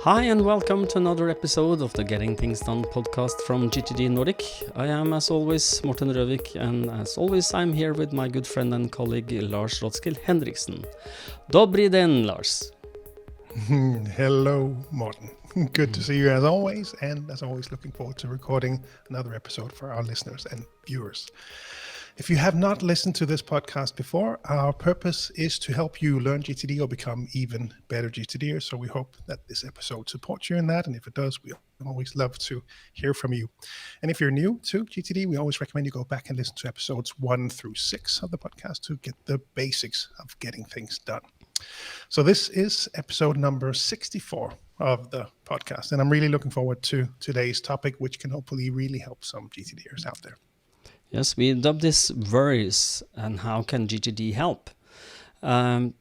Hi and welcome to another episode of the Getting Things Done podcast from GTD Nordic. I am as always Morten Røvik, and as always I'm here with my good friend and colleague Lars Rothschild Henriksen. Dobry den, Lars. Hello, Morten. Good to see you as always, and as always looking forward to recording another episode for our listeners and viewers. If you have not listened to this podcast before, our purpose is to help you learn GTD or become even better GTDers. So we hope that this episode supports you in that. And if it does, we always love to hear from you. And if you're new to GTD, we always recommend you go back and listen to episodes 1 through 6 of the podcast to get the basics of getting things done. So this is episode number 64 of the podcast. And I'm really looking forward to today's topic, which can hopefully really help some GTDers out there. Yes, we dubbed this Worries and How Can GTD Help? As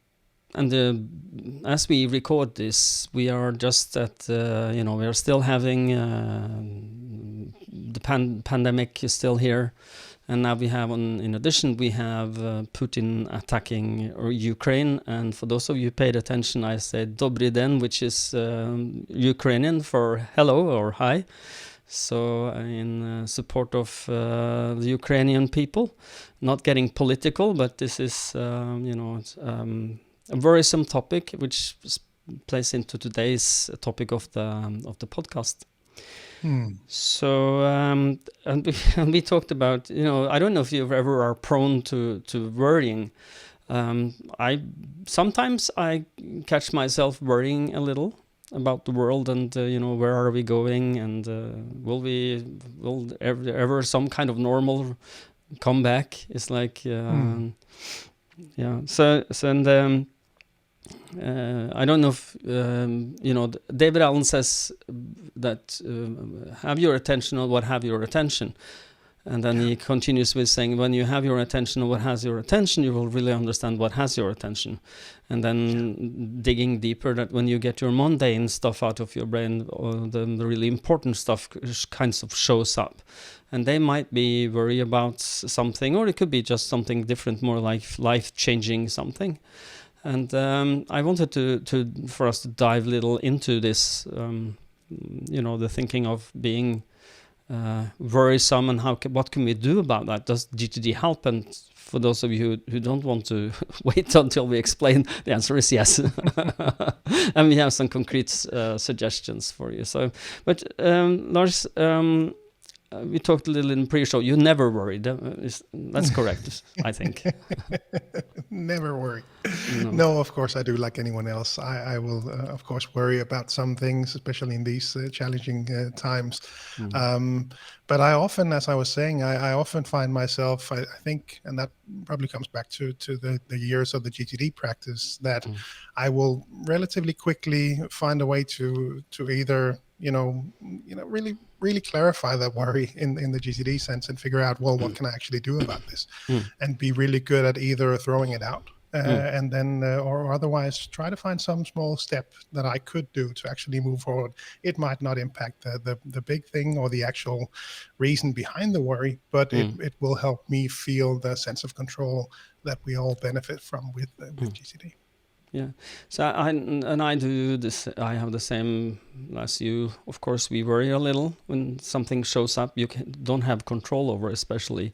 we record this, we are just at, we are still having, the pandemic is still here. And now we have, in addition, we have Putin attacking Ukraine. And for those of you who paid attention, I said Dobry den, which is Ukrainian for hello or hi. So in support of the Ukrainian people, not getting political, but this is, a worrisome topic which plays into today's topic of the podcast. So and we talked about, I don't know if you ever are prone to worrying. Sometimes I catch myself worrying a little about the world and where are we going, and will ever some kind of normal come back? It's like so and I don't know if David Allen says that have your attention on what have your attention. And then he continues with saying, when you have your attention on what has your attention, you will really understand what has your attention. And then digging deeper, that when you get your mundane stuff out of your brain, the really important stuff kinds of shows up. And they might be worried about something, or it could be just something different, more like life-changing something. And I wanted for us to dive a little into this, the thinking of being worrisome and what can we do about that? Does GTD help? And for those of you who don't want to wait until we explain, the answer is yes. And we have some concrete suggestions for you. So, but Lars, we talked a little in pre-show. You never worried. That's correct, I think. Never worry. No, of course I do, like anyone else. I will, of course, worry about some things, especially in these challenging times. But I often, as I was saying, I often find myself, I think, and that probably comes back to the years of the GTD practice, that I will relatively quickly find a way to either, really clarify that worry in the GTD sense and figure out, well, what can I actually do about this? And be really good at either throwing it out and then, or otherwise try to find some small step that I could do to actually move forward. It might not impact the big thing or the actual reason behind the worry, but it will help me feel the sense of control that we all benefit from with GTD. Yeah, so I do this. I have the same as you. Of course, we worry a little when something shows up you don't have control over, especially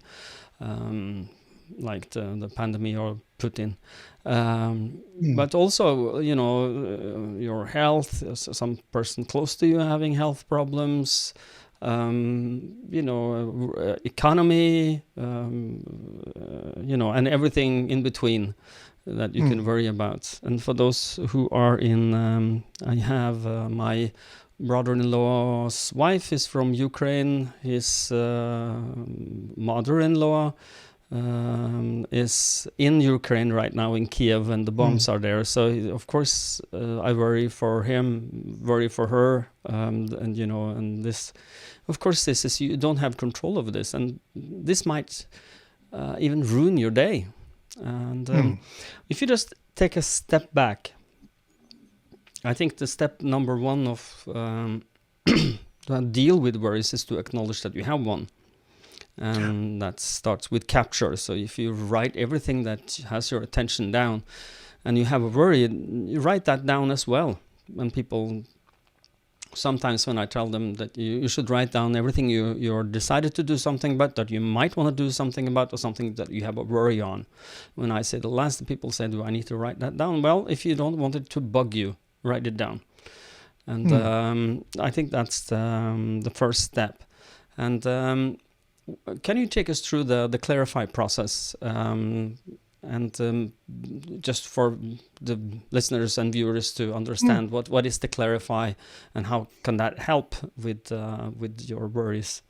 like the pandemic or Putin. But also, your health. Some person close to you having health problems. Economy. And everything in between that you can worry about. And for those who are in, I have my brother-in-law's wife is from Ukraine. His mother-in-law is in Ukraine right now, in Kiev, and the bombs are there. So of course I worry for him, worry for her, and this, of course, this is, you don't have control over this, and this might even ruin your day. And if you just take a step back, I think the step number one of to deal with worries is to acknowledge that you have one. And that starts with capture. So if you write everything that has your attention down and you have a worry, you write that down as well. When people sometimes when I tell them that you should write down everything you're decided to do something about, that you might want to do something about, or something that you have a worry on. When I say the last, people say, do I need to write that down? Well, if you don't want it to bug you, write it down. And I think that's the first step. And can you take us through the clarify process? And just for the listeners and viewers to understand what is the clarify, and how can that help with your worries?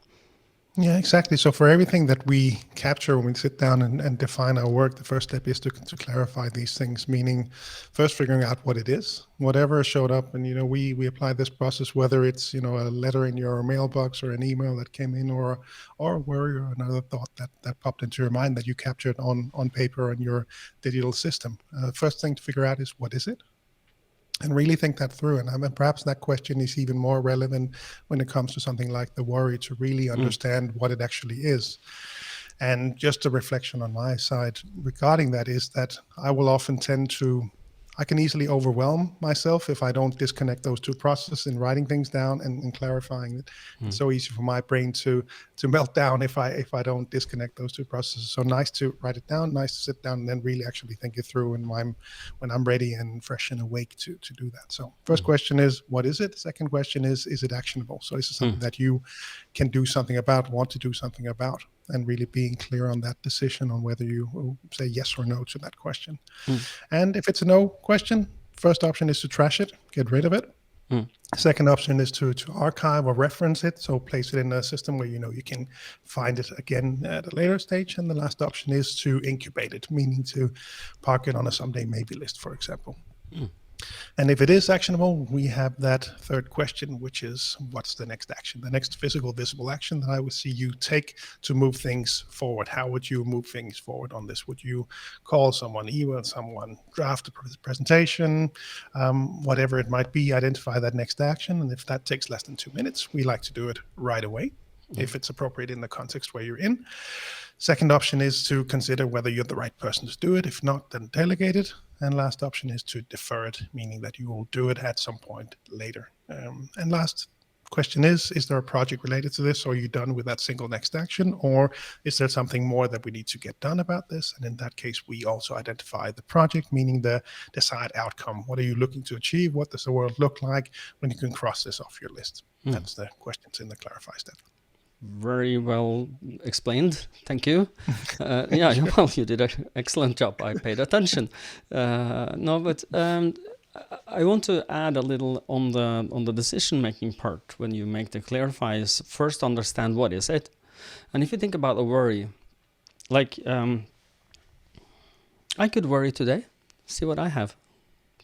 Yeah, exactly. So for everything that we capture when we sit down and define our work, the first step is to clarify these things, meaning first figuring out what it is, whatever showed up. And, we apply this process, whether it's, a letter in your mailbox or an email that came in, or a worry or another thought that popped into your mind that you captured on paper on your digital system. First thing to figure out is, what is it? And really think that through. And perhaps that question is even more relevant when it comes to something like the worry, to really understand what it actually is. And just a reflection on my side regarding that is that I will often I can easily overwhelm myself if I don't disconnect those two processes in writing things down and clarifying it. It's so easy for my brain to melt down if I don't disconnect those two processes. So nice to write it down, nice to sit down and then really actually think it through when I'm ready and fresh and awake to do that. So first question is, what is it? Second question is it actionable? So is it something that you can do something about, want to do something about? And really being clear on that decision on whether you say yes or no to that question. And if it's a no question, first option is to trash it, get rid of it. Second option is to archive or reference it, so place it in a system where you can find it again at a later stage. And the last option is to incubate it, meaning to park it on a someday maybe list, for example. And if it is actionable, we have that third question, which is, what's the next action? The next physical, visible action that I would see you take to move things forward. How would you move things forward on this? Would you call someone, email someone, draft a presentation, whatever it might be, identify that next action. And if that takes less than 2 minutes, we like to do it right away, if it's appropriate in the context where you're in. Second option is to consider whether you're the right person to do it. If not, then delegate it. And last option is to defer it, meaning that you will do it at some point later. And last question is there a project related to this? Or are you done with that single next action? Or is there something more that we need to get done about this? And in that case, we also identify the project, meaning the desired outcome. What are you looking to achieve? What does the world look like when you can cross this off your list? That's the questions in the clarify step. Very well explained. Thank you. Well, you did an excellent job. I paid attention. But I want to add a little on the decision-making part. When you make the clarify, is first understand what is it. And if you think about a worry, like I could worry today. See what I have.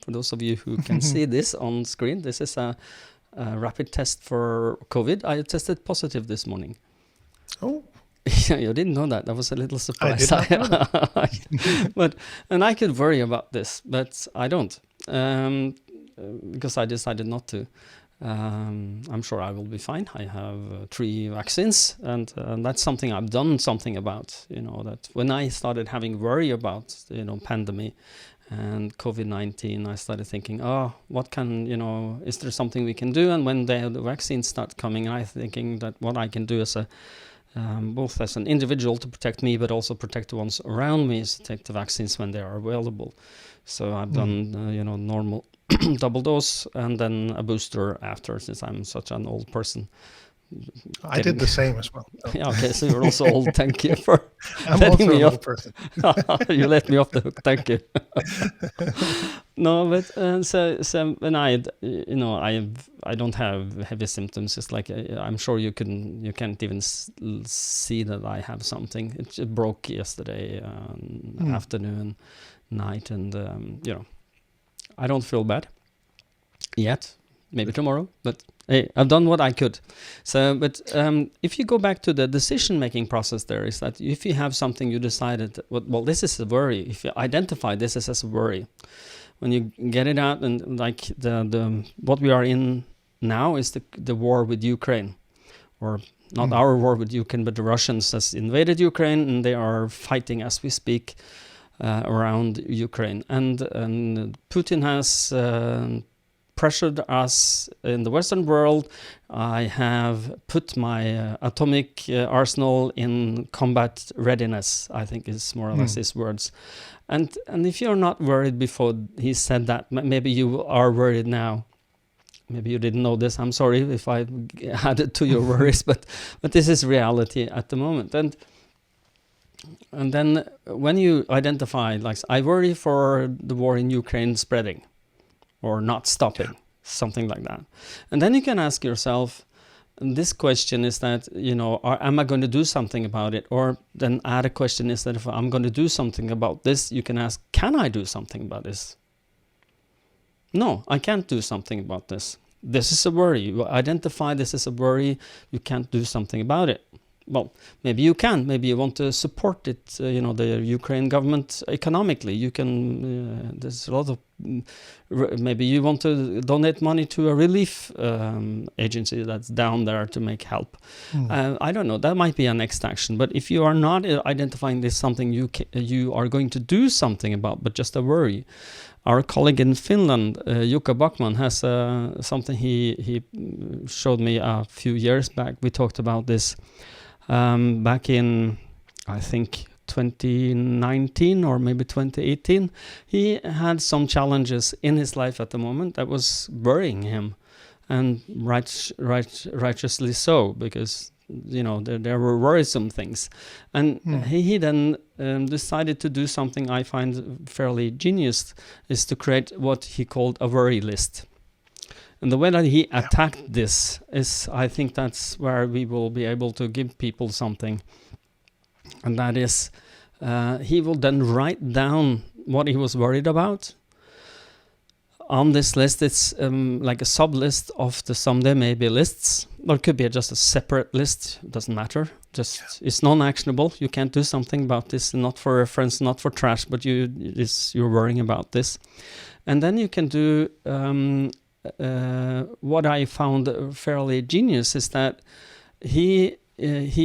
For those of you who can see this on screen, this is a rapid test for COVID. I tested positive this morning. Oh. Yeah, you didn't know that. That was a little surprise. I did not know that. And I could worry about this, but I don't, because I decided not to. I'm sure I will be fine. I have 3 vaccines, and that's something I've done something about. That when I started having worry about pandemic and COVID-19, I started thinking, what can, is there something we can do? And when the vaccines start coming, I'm thinking that what I can do as both as an individual to protect me, but also protect the ones around me, is to take the vaccines when they are available. So I've done, normal double dose and then a booster after, since I'm such an old person. I did the same as well. Yeah, okay, so you're also old. Thank you for I'm letting also me an off. old person. You let me off the hook. Thank you. No, but so when I don't have heavy symptoms. It's like I'm sure you can't even see that I have something. It just broke yesterday afternoon, night, and I don't feel bad yet. Maybe tomorrow, but hey, I've done what I could. So, but if you go back to the decision-making process, there is that if you have something you decided, well, this is a worry. If you identify this as a worry, when you get it out, and like the what we are in now is the war with Ukraine, or not our war with Ukraine, but the Russians has invaded Ukraine, and they are fighting as we speak around Ukraine, and Putin has pressured us in the Western world. I have put my atomic arsenal in combat readiness, I think is more or less his words. And if you're not worried before he said that, maybe you are worried now. Maybe you didn't know this. I'm sorry if I added to your worries, but this is reality at the moment. And then when you identify, like, I worry for the war in Ukraine spreading or not stopping, something like that. And then you can ask yourself, and this question is that, am I going to do something about it? Or then add a question is that if I'm going to do something about this, you can ask, can I do something about this? No, I can't do something about this. This is a worry. You identify this as a worry. You can't do something about it. Well, maybe you can. Maybe you want to support it, the Ukraine government economically. You can, there's a lot of, maybe you want to donate money to a relief agency that's down there to make help. I don't know, that might be a next action. But if you are not identifying this something you are going to do something about, but just a worry. Our colleague in Finland, Jukka Backman, has something he showed me a few years back. We talked about this back in, I think, 2019 or maybe 2018. He had some challenges in his life at the moment that was worrying him, and righteously so, because there were worrisome things. And he then decided to do something I find fairly genius, is to create what he called a worry list. And the way that he attacked this is, I think that's where we will be able to give people something. And that is, he will then write down what he was worried about. On this list, it's like a sub-list of the someday maybe lists. Or it could be just a separate list, doesn't matter. It's non-actionable. You can't do something about this, not for reference, not for trash, but you're worrying about this. And then you can do... what I found fairly genius is that he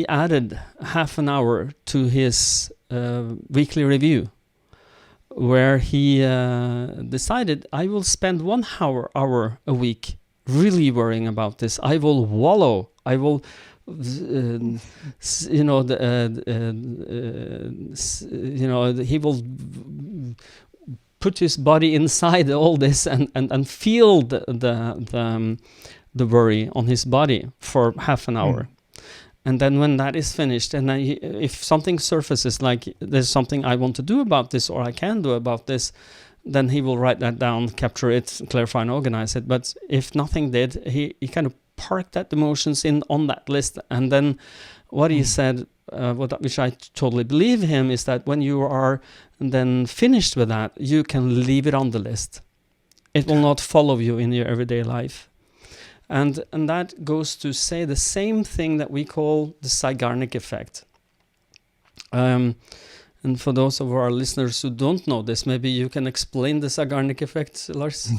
added half an hour to his weekly review, where he decided, I will spend 1 hour a week really worrying about this. I will wallow. I will, he will put his body inside all this and feel the worry on his body for half an hour. And then when that is finished, and if something surfaces, like there's something I want to do about this or I can do about this, then he will write that down, capture it, clarify and organize it. But if nothing did, he kind of parked that emotions on that list. And then what he said, which I totally believe him, is that when you are then finished with that, you can leave it on the list. It will not follow you in your everyday life. And that goes to say the same thing that we call the garnic effect. And for those of our listeners who don't know this, maybe you can explain the garnic effect, Lars?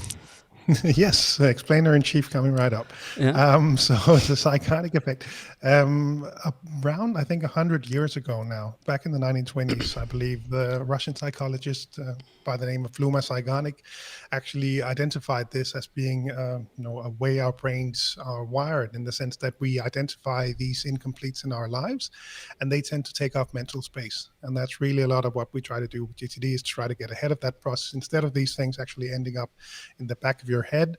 Yes, explainer-in-chief coming right up. Yeah. So the psychotic effect, around, I think, 100 years ago now, back in the 1920s, I believe, the Russian psychologist by the name of Fluma Zeigarnik actually identified this as being, a way our brains are wired, in the sense that we identify these incompletes in our lives, and they tend to take up mental space. And that's really a lot of what we try to do with GTD, is try to get ahead of that process. Instead of these things actually ending up in the back of your head,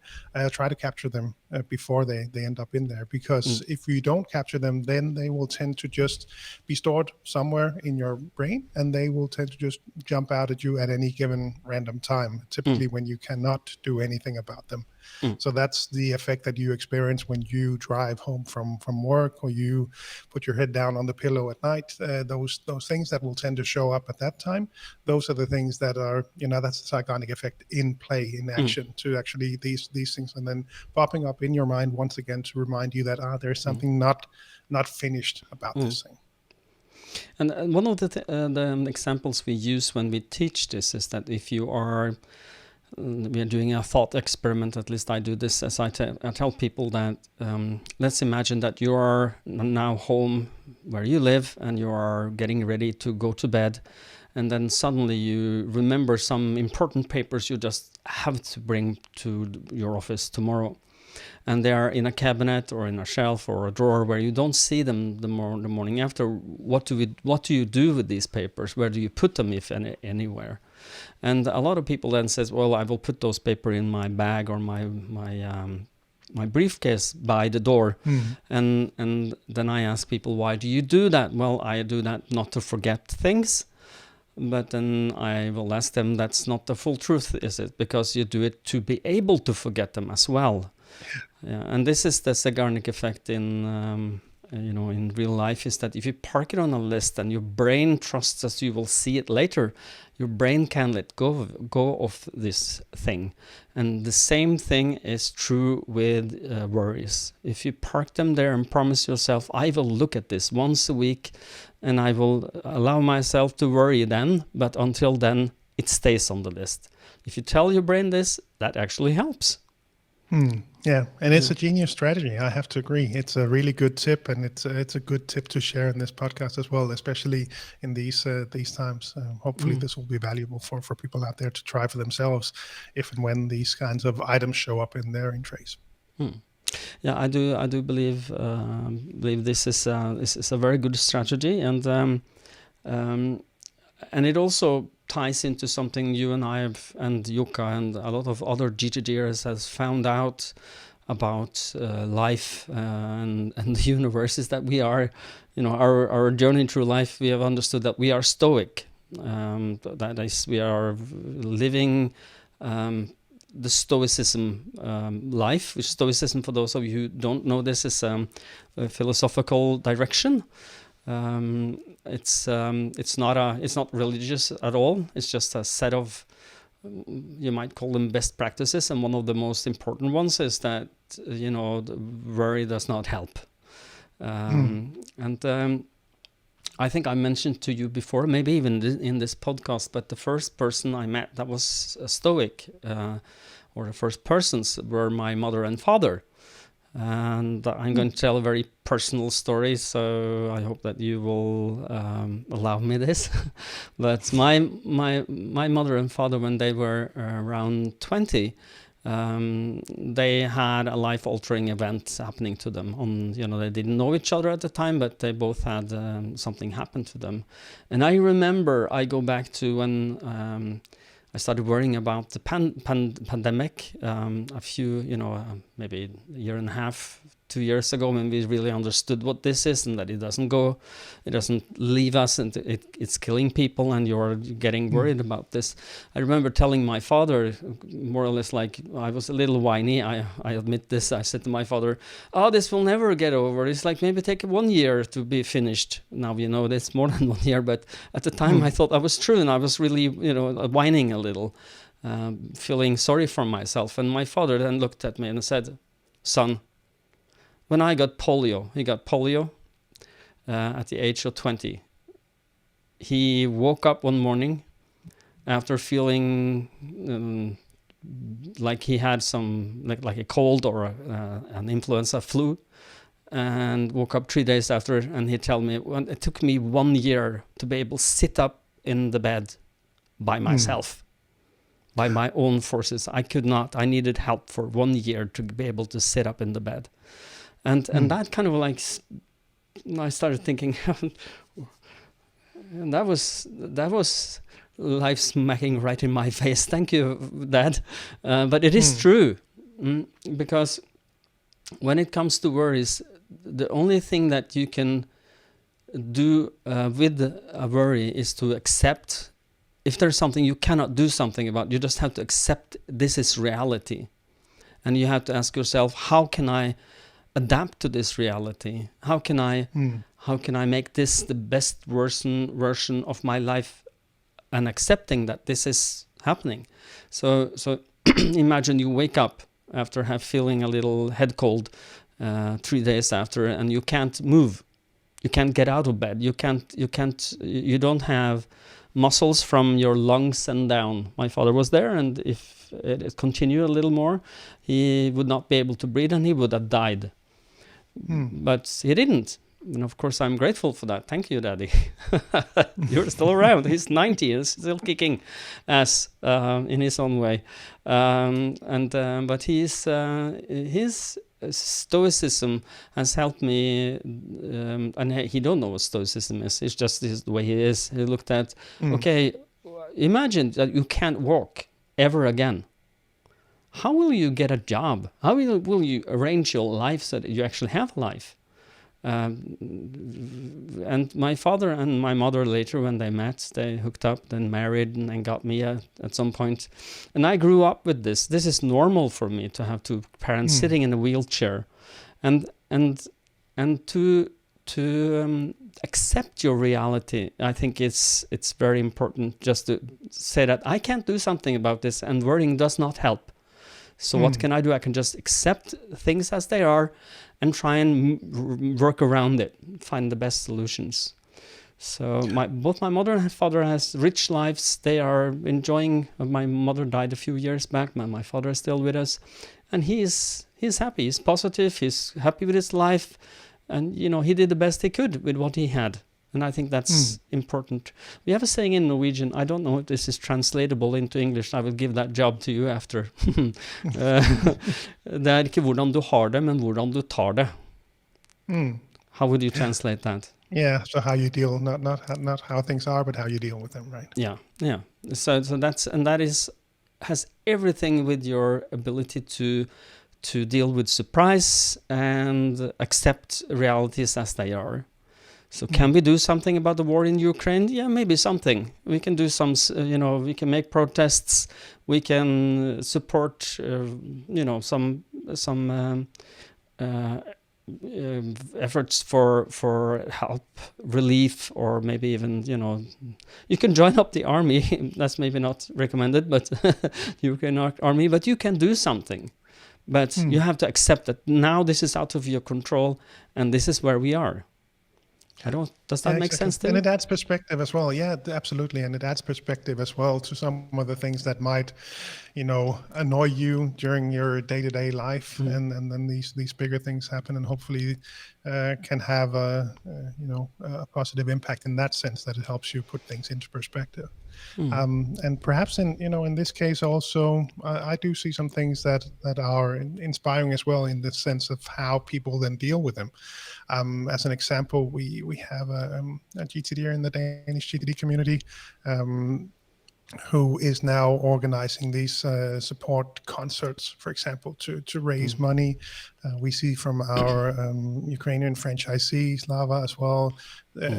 try to capture them before they end up in there. Because if you don't capture them, then they will tend to just be stored somewhere in your brain, and they will tend to just jump out at you at any given random time, typically when you cannot do anything about them. So that's the effect that you experience when you drive home from work, or you put your head down on the pillow at night. Those things that will tend to show up at that time, those are the things that are, that's the psychotic effect in play, in action, to actually these things, and then popping up in your mind once again to remind you that there's something not finished about this thing. And one of the examples we use when we teach this is that if you are we are doing a thought experiment, at least I do this, as I tell people that let's imagine that you are now home where you live and you are getting ready to go to bed, and then suddenly you remember some important papers you just have to bring to your office tomorrow. And they are in a cabinet or in a shelf or a drawer where you don't see them the morning after. What do you do with these papers? Where do you put them, if anywhere? And a lot of people then says, well, I will put those papers in my bag or my briefcase by the door. And then I ask people, why do you do that? Well, I do that not to forget things. But then I will ask them, that's not the full truth, is it? Because you do it to be able to forget them as well. Yeah, and this is the garnic effect in in real life, is that if you park it on a list and your brain trusts that you will see it later, your brain can let go of this thing. And the same thing is true with worries. If you park them there and promise yourself, I will look at this once a week and I will allow myself to worry then, but until then it stays on the list. If you tell your brain this, that actually helps. Yeah, and it's a genius strategy. I have to agree. It's a really good tip, and it's a good tip to share in this podcast as well, especially in these times. Hopefully, this will be valuable for people out there to try for themselves, if and when these kinds of items show up in their trays. Yeah, I do believe this is a very good strategy, and it also ties into something you and I and Jukka and a lot of other GTDers has found out about life and the universe, is that we are, our journey through life, we have understood that we are stoic. That is, we are living the Stoicism life, which Stoicism, for those of you who don't know, this is a philosophical direction. It's not religious at all. It's just a set of, you might call them best practices, and one of the most important ones is that the worry does not help. And I think I mentioned to you before, maybe even in this podcast, but the first person I met that was a Stoic, or the first persons, were my mother and father. And I'm going to tell a very personal story, so I hope that you will allow me this. But my mother and father, when they were around 20, they had a life-altering event happening to them. They didn't know each other at the time, but they both had something happen to them. And I remember, I go back to when I started worrying about the pandemic a few, maybe a year and a half, 2 years ago, when we really understood what this is, and that it doesn't leave us, and it's killing people, and you're getting worried about this. I remember telling my father, more or less, like, I was a little whiny, I admit this. I said to my father, this will never get over. It's like maybe take 1 year to be finished. Now, it's more than 1 year, but at the time I thought that was true, and I was really, whining a little, feeling sorry for myself. And my father then looked at me and said, son, when I got polio, he got polio at the age of 20. He woke up one morning after feeling like he had some, like a cold or an influenza flu, and woke up 3 days after, and he told me, it took me 1 year to be able to sit up in the bed by myself, by my own forces. I could not. I needed help for 1 year to be able to sit up in the bed. And that kind of like, I started thinking, and that was life smacking right in my face. Thank you, Dad. But it is true, because when it comes to worries, the only thing that you can do with a worry is to accept. If there's something you cannot do something about, you just have to accept this is reality. And you have to ask yourself, how can I adapt to this reality? How can I make this the best version of my life, and accepting that this is happening? So imagine you wake up after feeling a little head cold 3 days after, and you can't move. You can't get out of bed. You don't have muscles from your lungs and down. My father was there, and if it continued a little more, he would not be able to breathe, and he would have died. But he didn't. And of course, I'm grateful for that. Thank you, Daddy. You're still around. He's 90 and still kicking ass in his own way. But his Stoicism has helped me, and he don't know what Stoicism is. It's just the way he is. He looked at, okay, imagine that you can't walk ever again. How will you get a job? How will you arrange your life so that you actually have a life? And my father and my mother later, when they met, they hooked up, then married, and then got me at some point. And I grew up with this. This is normal for me to have two parents sitting in a wheelchair, and to accept your reality. I think it's very important just to say that I can't do something about this, and worrying does not help. So what can I do? I can just accept things as they are and try and work around it, find the best solutions. So both my mother and father has rich lives. They are enjoying. My mother died a few years back. My father is still with us, and he's happy. He's positive. He's happy with his life, and he did the best he could with what he had. And I think that's important. We have a saying in Norwegian, I don't know if this is translatable into English, I will give that job to you after. Det er ikke hvordan du har det, men hvordan du tar det. How would you translate that? Yeah, so how you deal, not how things are, but how you deal with them, right? Yeah. So that has everything with your ability to deal with surprise and accept realities as they are. So can we do something about the war in Ukraine? Yeah, maybe something. We can do some, we can make protests. We can support, some efforts for help, relief, or maybe even, you can join up the army. That's maybe not recommended, but Ukraine army. But you can do something. But you have to accept that now this is out of your control, and this is where we are. Does that make sense to you? And it adds perspective as well. Yeah, absolutely. And it adds perspective as well to some of the things that might, annoy you during your day-to-day life. And then these bigger things happen, and hopefully can have a positive impact in that sense, that it helps you put things into perspective. And perhaps in this case also, I do see some things that are inspiring as well, in the sense of how people then deal with them. As an example, we have a GTD in the Danish GTD community who is now organizing these support concerts, for example, to raise money. We see from our Ukrainian franchisee Slava as well,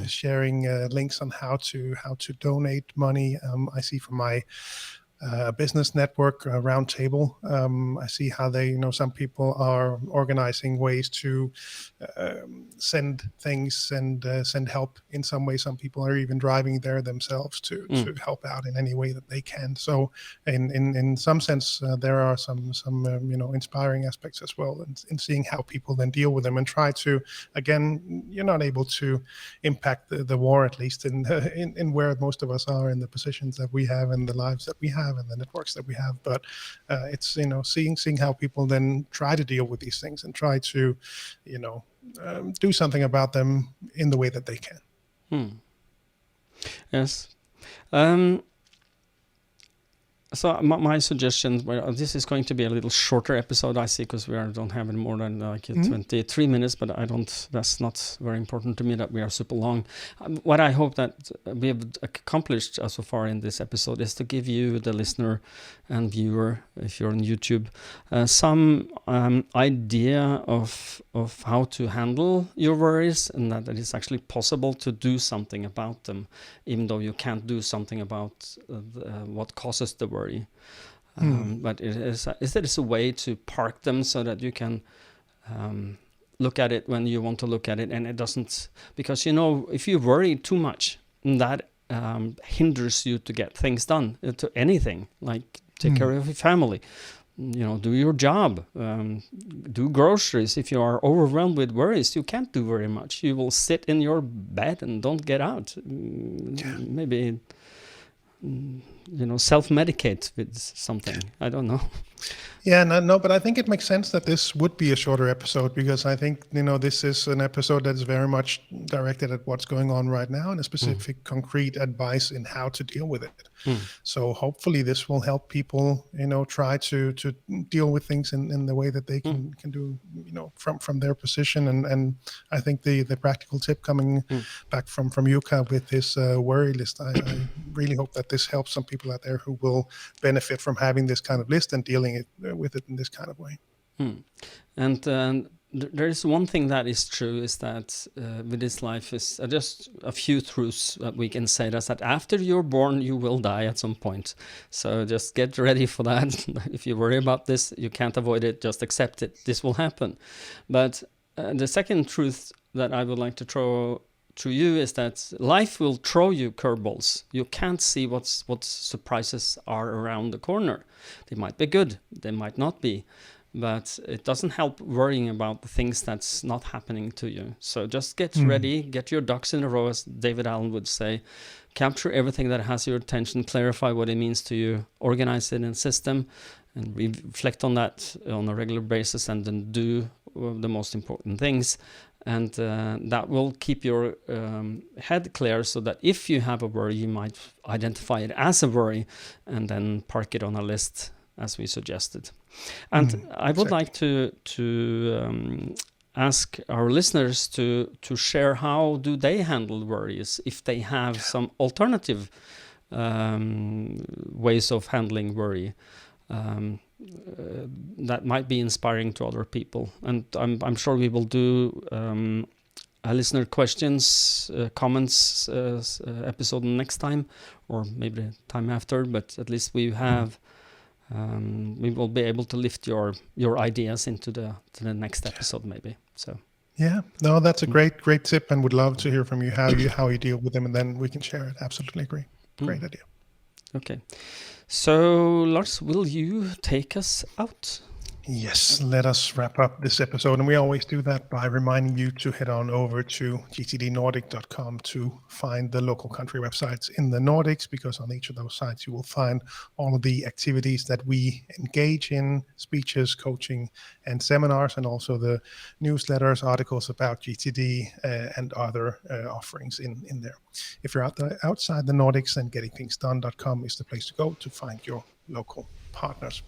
sharing links on how to donate money. I see from my business network roundtable, I see how they, some people are organizing ways to send things and send help in some way. Some people are even driving there themselves to help out in any way that they can. So in some sense, there are some inspiring aspects as well, in seeing how people then deal with them and try to, again, you're not able to impact the war, at least in where most of us are, in the positions that we have and the lives that we have and the networks that we have. But it's seeing how people then try to deal with these things and try to do something about them in the way that they can. Yes. So my suggestion, this is going to be a little shorter episode, I see, because we don't have any more than 23 minutes, but that's not very important to me that we are super long. What I hope that we have accomplished so far in this episode is to give you, the listener and viewer, if you're on YouTube, some idea of how to handle your worries, and that it is actually possible to do something about them, even though you can't do something about what causes the worry. But it is a way to park them so that you can look at it when you want to look at it, and it doesn't, because if you worry too much, that hinders you to get things done, to anything, like take care of your family, do your job, do groceries. If you are overwhelmed with worries, you can't do very much. You will sit in your bed and don't get out. Maybe self-medicate with something. I don't know. Yeah, no, but I think it makes sense that this would be a shorter episode, because I think, this is an episode that is very much directed at what's going on right now and a specific concrete advice in how to deal with it. So hopefully this will help people, try to deal with things in the way that they can do, from their position. And I think the practical tip coming back from Jukka with this worry list, I really hope that this helps some people out there who will benefit from having this kind of list and dealing with it in this kind of way. And there is one thing that is true, is that with this life is just a few truths that we can say. That's that after you're born, you will die at some point. So just get ready for that. If you worry about this, you can't avoid it. Just accept it. This will happen. But the second truth that I would like to throw to you is that life will throw you curveballs. You can't see what surprises are around the corner. They might be good, they might not be, but it doesn't help worrying about the things that's not happening to you. So just get ready, get your ducks in a row, as David Allen would say. Capture everything that has your attention, clarify what it means to you, organize it in a system, and reflect on that on a regular basis, and then do the most important things. And that will keep your head clear, so that if you have a worry, you might identify it as a worry and then park it on a list, as we suggested. And I would like to ask our listeners to share how do they handle worries, if they have some alternative ways of handling worry. That might be inspiring to other people, and I'm sure we will do a listener questions, comments episode next time, or maybe the time after. But at least we have we will be able to lift your ideas into the next episode, maybe. So yeah, no, that's a great tip, and would love to hear from you how you deal with them, and then we can share it. Absolutely agree. Great idea. Okay. So, Lars, will you take us out? Yes, let us wrap up this episode. And we always do that by reminding you to head on over to gtdnordic.com to find the local country websites in the Nordics, because on each of those sites you will find all of the activities that we engage in, speeches, coaching, and seminars, and also the newsletters, articles about GTD, and other offerings in there. If you're outside the Nordics, then gettingthingsdone.com is the place to go to find your local partners.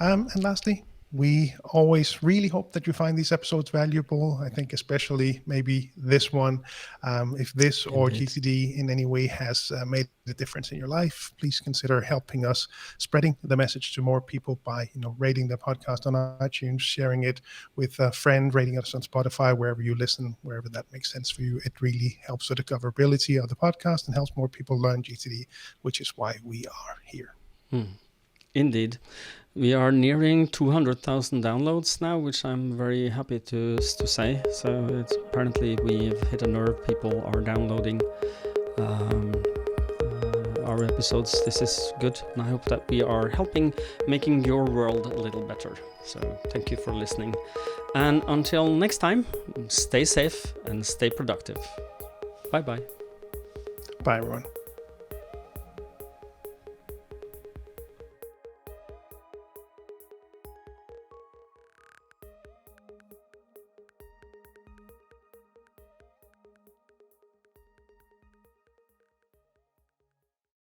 And lastly, we always really hope that you find these episodes valuable. I think especially maybe this one. If this or GTD in any way has made a difference in your life, please consider helping us spreading the message to more people by rating the podcast on iTunes, sharing it with a friend, rating us on Spotify, wherever you listen, wherever that makes sense for you. It really helps with the discoverability of the podcast and helps more people learn GTD, which is why we are here. Indeed. We are nearing 200,000 downloads now, which I'm very happy to say. So it's apparently we've hit a nerve. People are downloading our episodes. This is good, and I hope that we are making your world a little better. So thank you for listening. And until next time, stay safe and stay productive. Bye-bye. Bye, everyone.